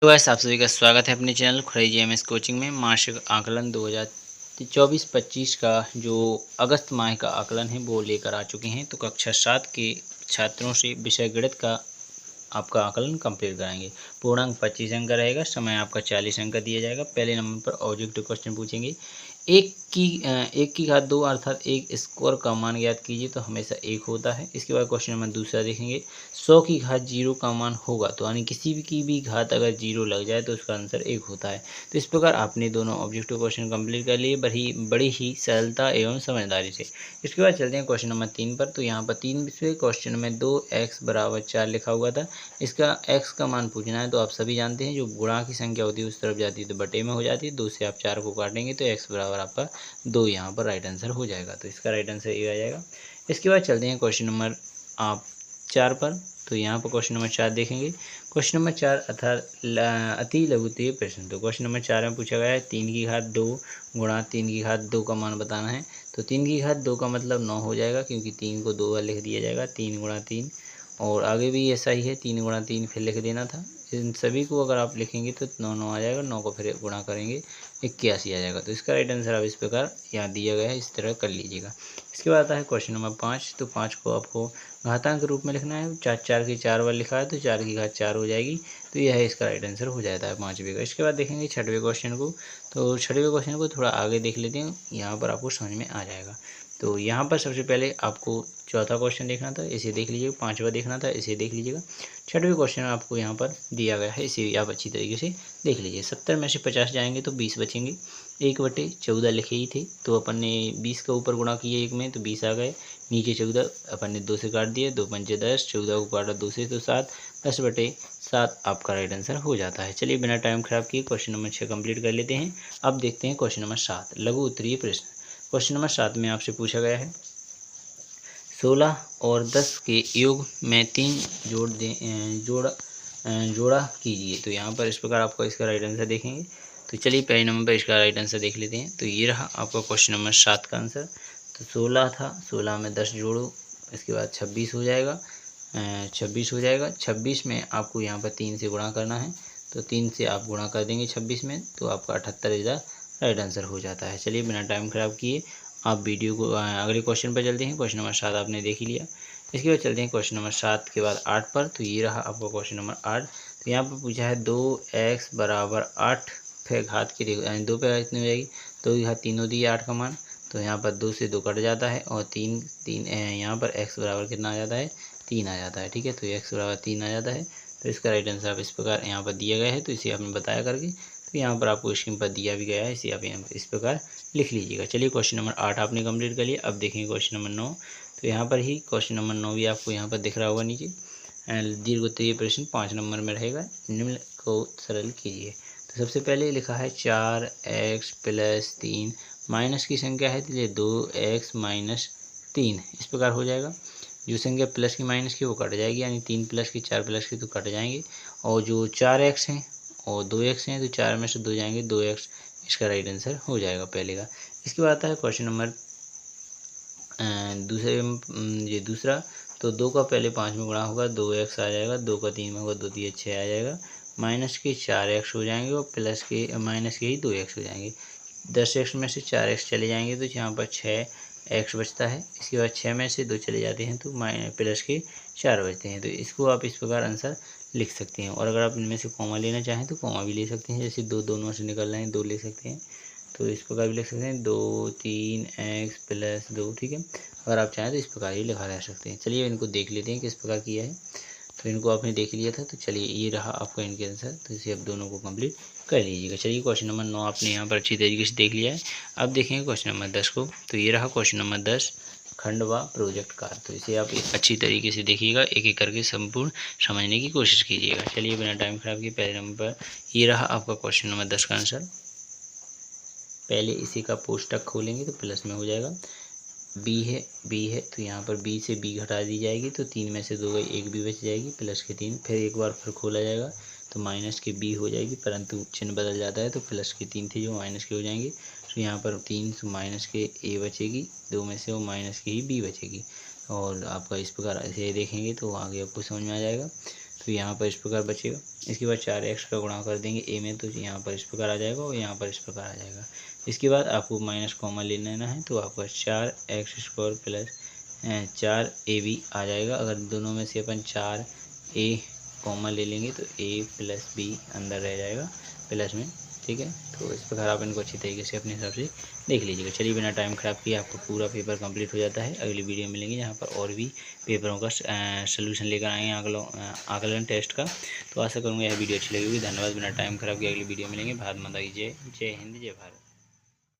तो वैसे आप सभी का स्वागत है अपने चैनल खुराई जीएमएस कोचिंग में। मासिक आकलन 2024-25 का जो अगस्त माह का आकलन है वो लेकर आ चुके हैं। तो कक्षा 7 के छात्रों से विषय गणित का आपका आकलन कंप्लीट कराएंगे। पूर्णांक 25 अंक का रहेगा, समय आपका 40 अंक का दिया जाएगा। पहले नंबर पर ऑब्जेक्टिव क्वेश्चन पूछेंगे। एक की घात 2 अर्थात एक स्क्वायर का मान ज्ञात कीजिए, तो हमेशा 1 होता है। इसके बाद क्वेश्चन नंबर दूसरा देखेंगे। 100 की घात 0 का मान होगा, तो यानी किसी भी की भी घात अगर 0 लग जाए तो उसका आंसर 1 होता है। तो इस प्रकार आपने दोनों ऑब्जेक्टिव क्वेश्चन कंप्लीट कर लिए बड़ी ही सरलता एवं समझदारी से। इसके बाद चलते हैं क्वेश्चन नंबर 3 पर। तो यहाँ पर 3 क्वेश्चन में 2x बराबर 4 लिखा हुआ था। इसका x का मान पूछना है। तो आप सभी जानते हैं जो गुणा की संख्या होती है उस तरफ जाती है तो बटे में हो जाती है। 2 से आप 4 को काटेंगे तो x बराबर आपका 2 यहाँ पर राइट आंसर हो जाएगा। तो इसका राइट आंसर ये आ जाएगा। इसके बाद चलते हैं क्वेश्चन नंबर आप 4 पर। तो यहाँ पर क्वेश्चन नंबर 4 देखेंगे। क्वेश्चन नंबर 4 अर्थात अति लघुत्तरीय प्रश्न। तो क्वेश्चन नंबर 4 में पूछा गया है 3 की घात 2 गुणा 3 की घात 2 का मान बताना है। तो 3 की घात 2 का मतलब 9 हो जाएगा, क्योंकि 3 को 2 बार लिख दिया जाएगा। 3 गुणा 3, और आगे भी ऐसा ही है, 3 गुणा 3 फिर लिख देना था। इन सभी को अगर आप लिखेंगे तो 9 9 आ जाएगा, 9 को फिर गुणा करेंगे 81 आ जाएगा। तो इसका राइट आंसर आप इस प्रकार यहाँ दिया गया है, इस तरह कर लीजिएगा। इसके बाद आता है क्वेश्चन नंबर 5। तो 5 को आपको घातांक रूप में लिखना है। 4 की 4 बार लिखा है तो 4 की घात 4 हो जाएगी। तो यह है इसका राइट आंसर हो जाता है 5वें का। इसके बाद देखेंगे 6वें क्वेश्चन को। तो 6वें क्वेश्चन को थोड़ा आगे देख लेते हैं, यहाँ पर आपको समझ में आ जाएगा। तो यहाँ पर सबसे पहले आपको चौथा क्वेश्चन देखना था, इसे देख लीजिएगा। 5वां देखना था, इसे देख लीजिएगा। 6वें क्वेश्चन आपको यहाँ पर दिया गया है, इसे आप अच्छी तरीके से देख लीजिए। 70 में से 50 जाएंगे तो 20 बचेंगे। 1/14 लिखे ही थे, तो अपन ने 20 का ऊपर गुणा किए 1 में तो 20 आ गए। नीचे 14 अपन ने 2 से काट दिए, 2 पंचे 10, 14 को काटा 2 से तो 7, 10/7 आपका राइट आंसर हो जाता है। चलिए बिना टाइम खराब किए क्वेश्चन नंबर 6 कंप्लीट कर लेते हैं। अब देखते हैं क्वेश्चन नंबर 7, लघु उत्तरीय प्रश्न। क्वेश्चन नंबर 7 में आपसे पूछा गया है 16 और 10 के योग में 3 जोड़ा कीजिए। तो यहाँ पर इस प्रकार आपको इसका राइट आंसर देखेंगे। तो चलिए पहले नंबर पर इसका राइट आंसर देख लेते हैं। तो ये रहा आपका क्वेश्चन नंबर 7 का आंसर। तो 16 था, 16 में 10 जोड़ो, इसके बाद 26 हो जाएगा। 26 हो जाएगा। 26 में आपको यहाँ पर 3 से गुणा करना है। तो 3 से आप गुणा कर देंगे 26 में, तो आपका 78 इधर राइट आंसर हो जाता है। चलिए बिना टाइम खराब किए आप वीडियो को अगले क्वेश्चन पर चलते हैं। क्वेश्चन नंबर 7 आपने देख ही लिया। इसके बाद चलते हैं क्वेश्चन नंबर 7 के बाद 8 पर। तो ये रहा आपका क्वेश्चन नंबर 8। तो यहाँ पर पूछा है 2x बराबर 8 फिर घात की 2 पे कितनी हो जाएगी, 2 की घात 3 होती है 8 का मान। तो यहाँ पर 2 से 2 कट जाता है और 3 यहाँ पर x बराबर कितना आ जाता है, 3 आ जाता है। ठीक है, तो x बराबर 3 आ जाता है। तो इसका राइट आंसर आप इस प्रकार यहाँ पर दिया गया है, तो इसे आपने बताया करके। तो यहाँ पर आपको स्क्रीन पर दिया भी गया है, इसे आप यहाँ पर इस प्रकार लिख लीजिएगा। चलिए क्वेश्चन नंबर 8 आपने कंप्लीट कर लिया। अब देखेंगे क्वेश्चन नंबर 9। तो यहाँ पर ही क्वेश्चन नंबर 9 भी आपको यहाँ पर दिख रहा होगा नीचे। दीर्घ उत्तरीय प्रश्न 5 नंबर में रहेगा। निम्न को सरल कीजिए। तो सबसे पहले लिखा है 4x + 3 माइनस की संख्या है, तो ये 2x - 3 इस प्रकार हो जाएगा। जो संख्या प्लस की माइनस की वो कट जाएगी, यानी 3 प्लस की 4 प्लस की तो कट जाएंगे। और जो 4x हैं और 2x हैं तो 4 में से 2 जाएंगे, 2x इसका राइट आंसर हो जाएगा पहले का। इसके बाद आता है क्वेश्चन नंबर ये दूसरा। तो 2 का पहले 5 में गुणा होगा, 2x आ जाएगा। 2 का 3 में होगा, 2 3 6 आ जाएगा। माइनस के 4x हो जाएंगे और प्लस के माइनस के ही 2x हो जाएंगे। 10x में से 4x चले जाएंगे तो यहाँ पर 6x बचता है। इसके बाद 6 में से 2 चले जाते हैं तो प्लस के 4 बचते हैं। तो इसको आप इस प्रकार आंसर लिख सकते हैं। और अगर आप इनमें से कॉमा लेना चाहें तो कॉमा भी ले सकते हैं, जैसे 2 दोनों से निकल रहे हैं 2 ले सकते हैं। तो इस प्रकार भी लिख सकते हैं 2 3x + 2। ठीक है, अगर आप चाहें तो इस प्रकार ही लिखा जा सकते हैं। चलिए इनको देख लेते हैं किस प्रकार किया है। तो इनको आपने देख लिया था, तो चलिए ये रहा आपका इनके आंसर। तो इसे आप दोनों को कंप्लीट कर लीजिएगा। चलिए क्वेश्चन नंबर 9 आपने यहाँ पर अच्छी तरीके से देख लिया है। अब देखेंगे क्वेश्चन नंबर 10 को। तो ये रहा क्वेश्चन नंबर 10, खंड व प्रोजेक्ट कार। तो इसे आप अच्छी तरीके से देखिएगा, एक एक करके संपूर्ण समझने की कोशिश कीजिएगा। चलिए बिना टाइम खराब किए पहले नंबर पर ये रहा आपका क्वेश्चन नंबर 10 का आंसर। पहले इसी का कोष्टक खोलेंगे तो प्लस में हो जाएगा। बी है तो यहाँ पर बी से बी घटा दी जाएगी, तो 3 में से 2 गई, 1 भी बच जाएगी, प्लस के 3। फिर एक बार फिर खोला जाएगा तो माइनस के बी हो जाएगी, परंतु चिन्ह बदल जाता है तो प्लस के 3 थे जो माइनस के हो जाएंगे। तो यहाँ पर 3 से माइनस के ए बचेगी, 2 में से वो माइनस की ही बी बचेगी। और आपका इस प्रकार ऐसे देखेंगे तो आगे आपको समझ में आ जाएगा। तो यहाँ पर इस प्रकार बचेगा। इसके बाद 4x का गुणा कर देंगे a में, तो यहाँ पर इस प्रकार आ जाएगा और यहाँ पर इस प्रकार आ जाएगा। इसके बाद आपको माइनस कॉमन ले लेना है, तो आपका 4x² प्लस 4ab आ जाएगा। अगर दोनों में से अपन 4a कॉमन ले लेंगे तो a प्लस b अंदर रह जाएगा प्लस में, ठीक है। तो इस प्रकार आप इनको अच्छी तरीके से अपने हिसाब से देख लीजिएगा। चलिए बिना टाइम ख़राब किए आपका पूरा पेपर कंप्लीट हो जाता है। अगली वीडियो मिलेंगे जहाँ पर और भी पेपरों का सलूशन लेकर आएंगे आकलन टेस्ट का। तो आशा करूँगा यह वीडियो अच्छी लगेगी। धन्यवाद। बिना टाइम ख़राब किए अगली वीडियो मिलेंगे। भारत माता की जय। जय हिंद, जय भारत।